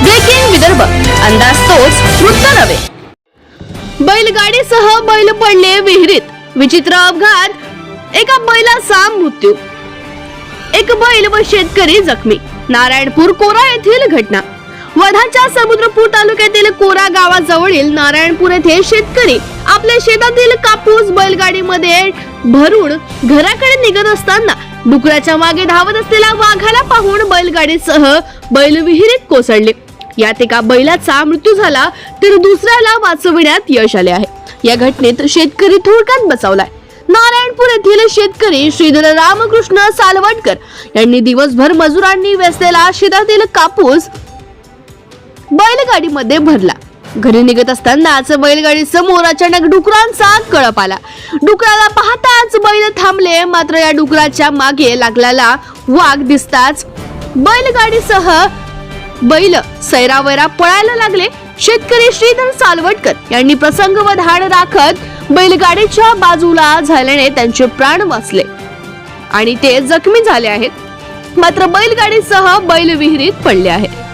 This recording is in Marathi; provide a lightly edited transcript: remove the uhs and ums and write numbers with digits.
ब्रेकिंग विदर्भ, अंदाज तोच वृत्त नव्हे। बैलगाडीसह बैल पडले विहिरीत, विचित्र अपघात, एका बैलाचा मृत्यू, एक बैल व शेतकरी जखमी। नारायणपूर कोरा येथील घटना। वर्धाच्या समुद्रपूर तालुक्यातील कोरा गावाजवळील नारायणपूर येथे शेतकरी आपल्या शेतातील कापूस बैलगाडीमध्ये भरून घराकडे निघत असताना डुकराच्या मागे धावत असलेल्या वाघाला पाहून बैलगाडीसह बैल विहिरीत कोसळले। यात एका बैलाचा मृत्यू झाला तर दुसऱ्याला वाचविण्यात यश आले आहे। या घटनेत शेतकरी थोडक्यात बचावलाय। नारायणपूर येथील शेतकरी श्रीधर रामकृष्ण सालवटकर यांनी दिवसभर मजुरांनी वेचलेला शेतातील कापूस बैलगाडीमध्ये भरला। घरी निघत असतानाच बैलगाडी समोर अचानक डुकरांचा कळप आला। डुकराला पाहताच बैल थांबले, मात्र या डुकराच्या मागे लागलेला वाघ दिसताच बैलगाडीसह बैल सैरावैरा पळायला लागले। शेतकरी श्रीधर सालवटकर यांनी प्रसंग व धाड राखत बैलगाडीच्या बाजूला झाल्याने त्यांचे प्राण वाचले आणि ते जखमी झाले आहेत, मात्र बैलगाडीसह बैल विहिरीत पडले आहेत।